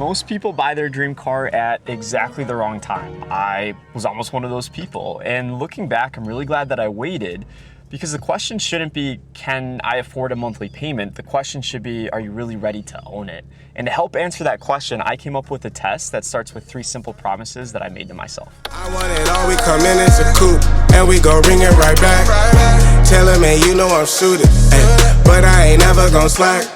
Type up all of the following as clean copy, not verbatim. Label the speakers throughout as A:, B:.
A: Most people buy their dream car at exactly the wrong time. I was almost one of those people. And looking back, I'm really glad that I waited, because the question shouldn't be, can I afford a monthly payment? The question should be, are you really ready to own it? And to help answer that question, I came up with a test that starts with 3 simple promises that I made to myself.
B: I want it all, we come in as a coupe, and we gon' bring it right back. Tell him, man, you know I'm suited, but I ain't never gon' slack.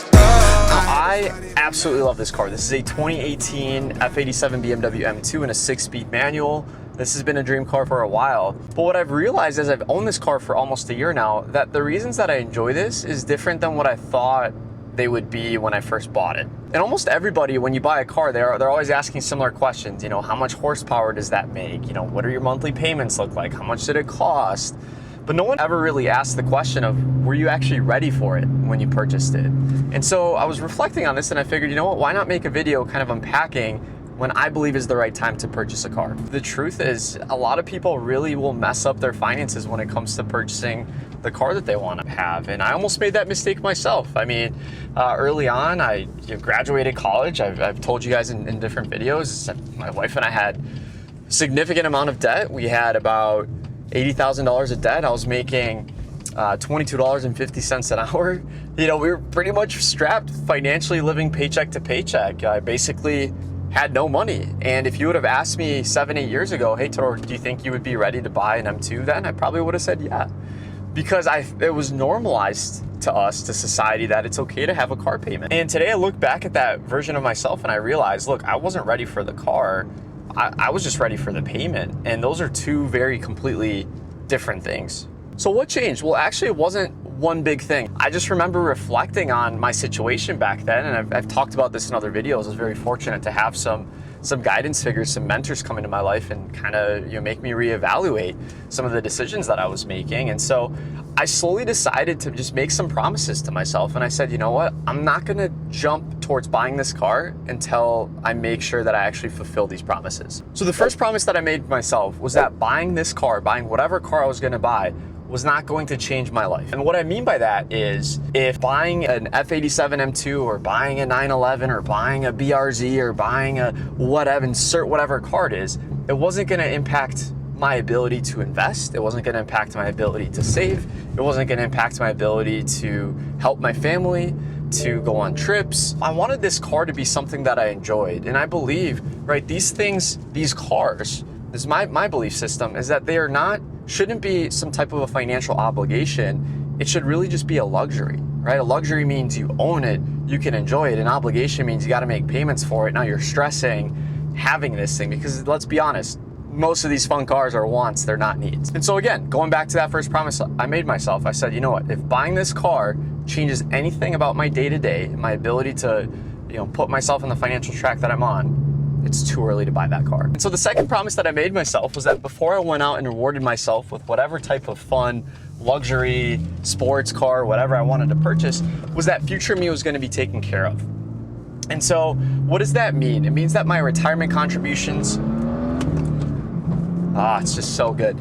A: I absolutely love this car. This is a 2018 F87 BMW M2 in a 6-speed manual. This has been a dream car for a while. But what I've realized is I've owned this car for almost a year now, that the reasons that I enjoy this is different than what I thought they would be when I first bought it. And almost everybody, when you buy a car, they're always asking similar questions. You know, how much horsepower does that make? You know, what are your monthly payments look like? How much did it cost? But no one ever really asked the question of, were you actually ready for it when you purchased it? And so I was reflecting on this and I figured, you know what, why not make a video kind of unpacking when I believe is the right time to purchase a car? The truth is, a lot of people really will mess up their finances when it comes to purchasing the car that they want to have. And I almost made that mistake myself. I mean, early on, I graduated college. I've told you guys in different videos, my wife and I had a significant amount of debt. We had about $80,000 of debt. I was making $22.50 an hour. You know, we were pretty much strapped financially, living paycheck to paycheck. I basically had no money. And if you would have asked me 7-8 years ago, hey Todor, do you think you would be ready to buy an M2 then? I probably would have said yeah. Because it was normalized to us, to society, that it's okay to have a car payment. And today I look back at that version of myself and I realized, look, I wasn't ready for the car. I was just ready for the payment. And those are two very completely different things. So what changed? Well, actually it wasn't one big thing. I just remember reflecting on my situation back then, and I've talked about this in other videos. I was very fortunate to have some guidance figures, some mentors come into my life and kind of, make me reevaluate some of the decisions that I was making. And so I slowly decided to just make some promises to myself. And I said, you know what? I'm not gonna jump towards buying this car until I make sure that I actually fulfill these promises. So the first promise that I made myself was that buying this car, buying whatever car I was gonna buy, was not going to change my life. And what I mean by that is, if buying an F87 M2 or buying a 911 or buying a BRZ or buying a whatever, insert whatever car it is, it wasn't gonna impact my ability to invest. It wasn't gonna impact my ability to save. It wasn't gonna impact my ability to help my family, to go on trips. I wanted this car to be something that I enjoyed. And I believe, right, these things, these cars, this is my belief system, is that they shouldn't be some type of a financial obligation. It should really just be a luxury, right? A luxury means you own it, you can enjoy it. An obligation means you got to make payments for it. Now you're stressing having this thing, because let's be honest, most of these fun cars are wants, they're not needs. And so again, going back to that first promise I made myself, I said, you know what, if buying this car changes anything about my day-to-day, my ability to, put myself on the financial track that I'm on, it's too early to buy that car. And so the second promise that I made myself was that before I went out and rewarded myself with whatever type of fun, luxury, sports car, whatever I wanted to purchase, was that future me was gonna be taken care of. And so what does that mean? It means that my retirement contributions, it's just so good.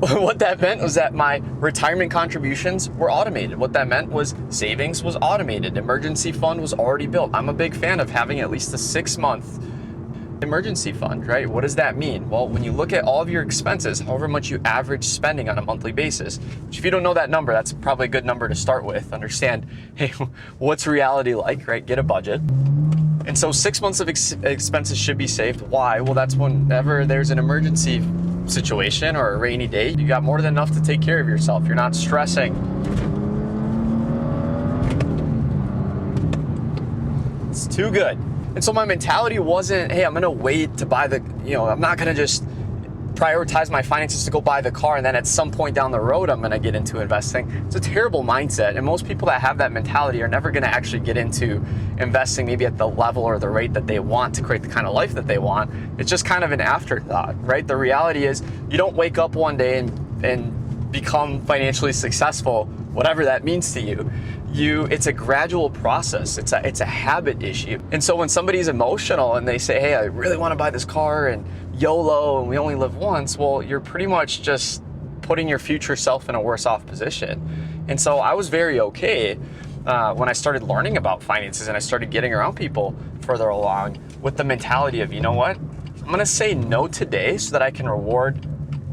A: What that meant was that my retirement contributions were automated. What that meant was savings was automated. Emergency fund was already built. I'm a big fan of having at least a 6-month emergency fund, right? What does that mean? Well, when you look at all of your expenses, however much you average spending on a monthly basis, which if you don't know that number, that's probably a good number to start with. Understand, hey, what's reality like, right? Get a budget. And so 6 months of expenses should be saved. Why? Well, that's whenever there's an emergency situation or a rainy day, you got more than enough to take care of yourself. You're not stressing. It's too good. And so my mentality wasn't, hey, I'm gonna wait to buy I'm not gonna just prioritize my finances to go buy the car and then at some point down the road I'm gonna get into investing. It's a terrible mindset, and most people that have that mentality are never gonna actually get into investing maybe at the level or the rate that they want to create the kind of life that they want. It's just kind of an afterthought, right? The reality is you don't wake up one day and become financially successful, whatever that means to you. It's a gradual process. It's a habit issue. And so when somebody's emotional and they say, hey, I really want to buy this car and YOLO and we only live once, well, you're pretty much just putting your future self in a worse off position. And so I was very okay when I started learning about finances and I started getting around people further along with the mentality of, you know what? I'm gonna say no today so that I can reward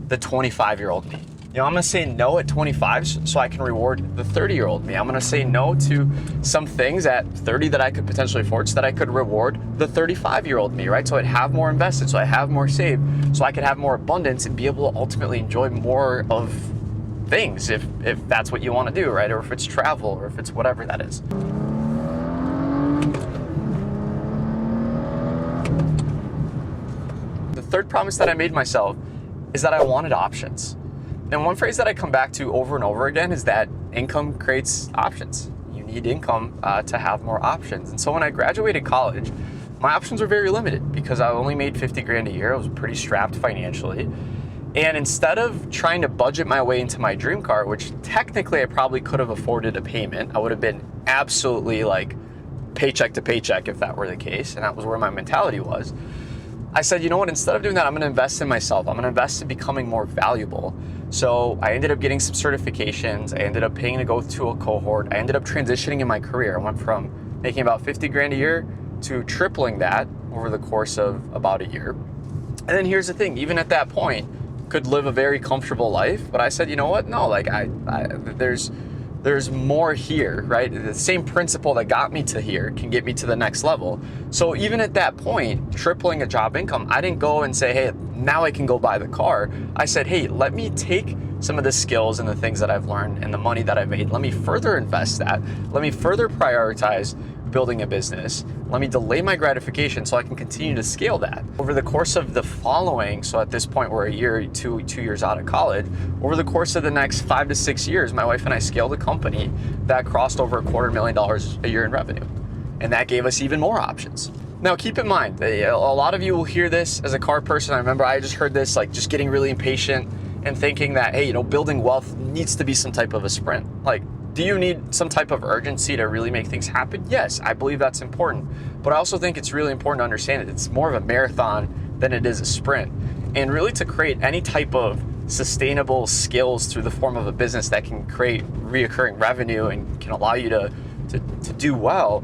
A: the 25-year-old me. You know, I'm gonna say no at 25 so I can reward the 30-year-old me. I'm gonna say no to some things at 30 that I could potentially afford so that I could reward the 35-year-old me, right? So I'd have more invested, so I have more saved, so I could have more abundance and be able to ultimately enjoy more of things if that's what you wanna do, right? Or if it's travel, or if it's whatever that is. The third promise that I made myself is that I wanted options. And one phrase that I come back to over and over again is that income creates options. You need income to have more options. And so when I graduated college, my options were very limited because I only made 50 grand a year. I was pretty strapped financially. And instead of trying to budget my way into my dream car, which technically I probably could have afforded a payment, I would have been absolutely like paycheck to paycheck if that were the case. And that was where my mentality was. I said, you know what, instead of doing that, I'm gonna invest in myself. I'm gonna invest in becoming more valuable. So I ended up getting some certifications. I ended up paying to go to a cohort. I ended up transitioning in my career. I went from making about 50 grand a year to tripling that over the course of about a year. And then here's the thing, even at that point, could live a very comfortable life. But I said, you know what, no, like there's more here, right? The same principle that got me to here can get me to the next level. So even at that point, tripling a job income, I didn't go and say, hey, now I can go buy the car. I said, hey, let me take some of the skills and the things that I've learned and the money that I've made. Let me further invest that. Let me further prioritize building a business. Let me delay my gratification so I can continue to scale that. Over the course of the following, so at this point we're a year, two years out of college, over the course of the next 5 to 6 years, my wife and I scaled a company that crossed over $250,000 a year in revenue. And that gave us even more options. Now keep in mind, a lot of you will hear this as a car person. I remember I just heard this, like just getting really impatient and thinking that, hey, you know, building wealth needs to be some type of a sprint. Like, do you need some type of urgency to really make things happen? Yes, I believe that's important. But I also think it's really important to understand that it's more of a marathon than it is a sprint. And really to create any type of sustainable skills through the form of a business that can create reoccurring revenue and can allow you to do well,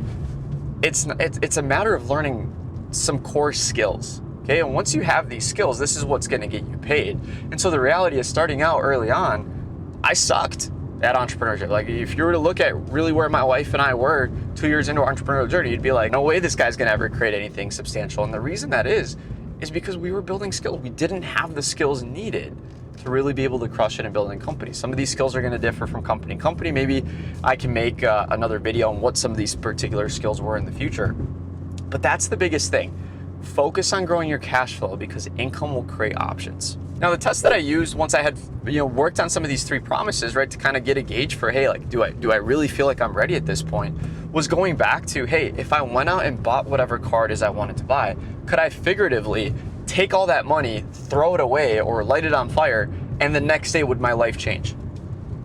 A: it's a matter of learning some core skills. Okay, and once you have these skills, this is what's gonna get you paid. And so the reality is, starting out early on, I sucked at entrepreneurship. Like if you were to look at really where my wife and I were 2 years into our entrepreneurial journey, you'd be like, no way this guy's gonna ever create anything substantial. And the reason that is because we were building skills. We didn't have the skills needed to really be able to crush it in building companies. Some of these skills are gonna differ from company to company. Maybe I can make another video on what some of these particular skills were in the future. But that's the biggest thing. Focus on growing your cash flow because income will create options. Now the test that I used once I had worked on some of these 3 promises, right, to kind of get a gauge for, hey, like do I really feel like I'm ready at this point, was going back to, hey, if I went out and bought whatever car it is I wanted to buy, could I figuratively take all that money, throw it away or light it on fire, and the next day would my life change?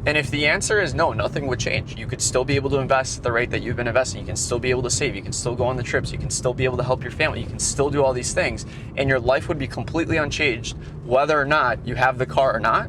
A: And if the answer is no, nothing would change. You could still be able to invest at the rate that you've been investing. You can still be able to save. You can still go on the trips. You can still be able to help your family. You can still do all these things. And your life would be completely unchanged whether or not you have the car or not.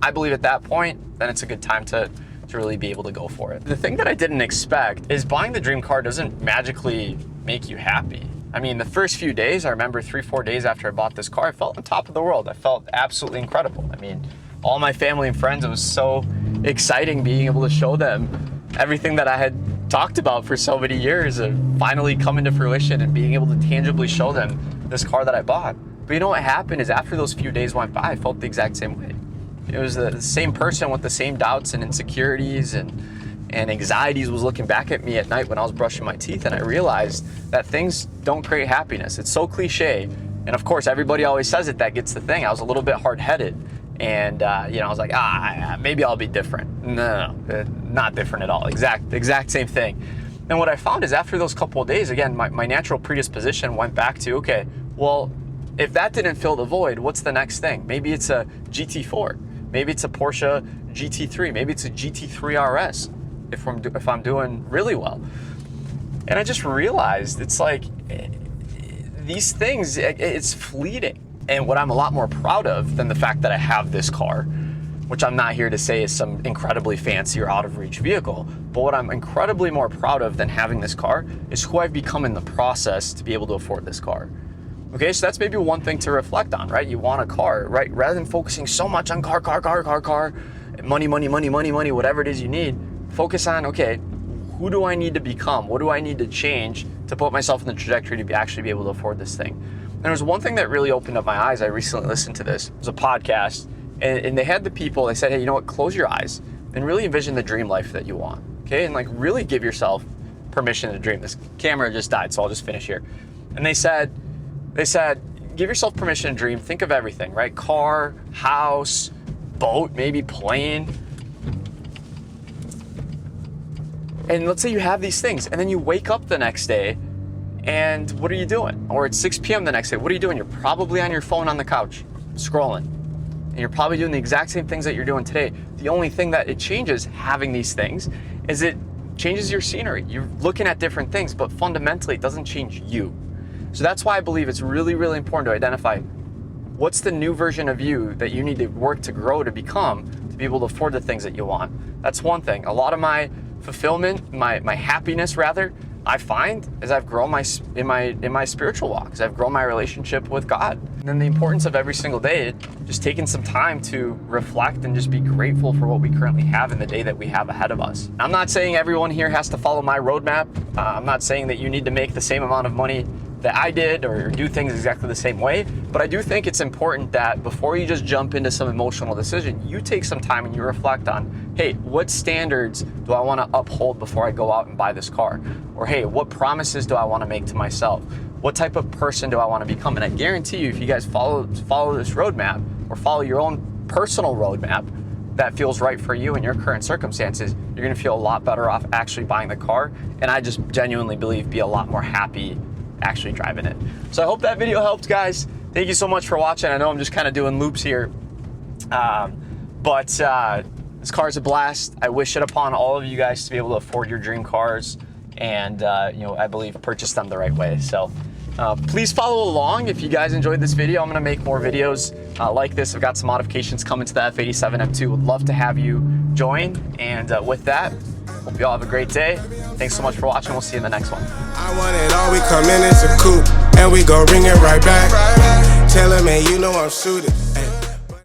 A: I believe at that point, then it's a good time to really be able to go for it. The thing that I didn't expect is buying the dream car doesn't magically make you happy. I mean, the first few days, I remember 3-4 days after I bought this car, I felt on top of the world. I felt absolutely incredible. I mean, all my family and friends, it was so exciting being able to show them everything that I had talked about for so many years and finally coming to fruition and being able to tangibly show them this car that I bought. But you know what happened is after those few days went by, I felt the exact same way. It was the same person with the same doubts and insecurities and anxieties was looking back at me at night when I was brushing my teeth, and I realized that things don't create happiness. It's so cliche. And of course, everybody always says it, that gets the thing. I was a little bit hard-headed. And I was like, maybe I'll be different. No, not different at all. Exact same thing. And what I found is after those couple of days, again, my natural predisposition went back to, okay, well, if that didn't fill the void, what's the next thing? Maybe it's a GT4. Maybe it's a Porsche GT3. Maybe it's a GT3 RS if I'm doing really well. And I just realized it's like these things, it's fleeting. And what I'm a lot more proud of than the fact that I have this car which I'm not here to say is some incredibly fancy or out of reach vehicle. But what I'm incredibly more proud of than having this car is who I've become in the process to be able to afford this car. Okay, so that's maybe one thing to reflect on, right? You want a car, right? Rather than focusing so much on car, money, whatever it is you need, focus on, okay, who do I need to become? What do I need to change to put myself in the trajectory to actually be able to afford this thing? And there was one thing that really opened up my eyes. I recently listened to this. It was a podcast, and they had the people, they said, hey, you know what, close your eyes and really envision the dream life that you want, okay? And like really give yourself permission to dream. This camera just died, so I'll just finish here. And they said, give yourself permission to dream. Think of everything, right? Car, house, boat, maybe plane. And let's say you have these things, and then you wake up the next day, and what are you doing? Or it's 6 p.m. the next day, what are you doing? You're probably on your phone on the couch, scrolling. And you're probably doing the exact same things that you're doing today. The only thing that it changes having these things is it changes your scenery. You're looking at different things, but fundamentally it doesn't change you. So that's why I believe it's really, really important to identify what's the new version of you that you need to work to grow to become to be able to afford the things that you want. That's one thing. A lot of my fulfillment, my happiness rather, I find as I've grown in my spiritual walk, as I've grown my relationship with God. And then the importance of every single day, just taking some time to reflect and just be grateful for what we currently have in the day that we have ahead of us. I'm not saying everyone here has to follow my roadmap. I'm not saying that you need to make the same amount of money that I did or do things exactly the same way, but I do think it's important that before you just jump into some emotional decision, you take some time and you reflect on, hey, what standards do I want to uphold before I go out and buy this car? Or hey, what promises do I want to make to myself? What type of person do I want to become? And I guarantee you, if you guys follow this roadmap or follow your own personal roadmap that feels right for you in your current circumstances, you're going to feel a lot better off actually buying the car. And I just genuinely believe be a lot more happy actually driving it. So I hope that video helped, guys. Thank you so much for watching. I know I'm just kind of doing loops here, but this car is a blast. I wish it upon all of you guys to be able to afford your dream cars and I believe purchase them the right way. So please follow along if you guys enjoyed this video. I'm gonna make more videos like this. I've got some modifications coming to the F87 M2. Would love to have you join. And with that, hope you all have a great day. Thanks so much for watching. We'll see you in the next one.
B: I want it all, we come in as a coupe, and we go ring it right back. Tell him, man, you know I'm suited. Ay.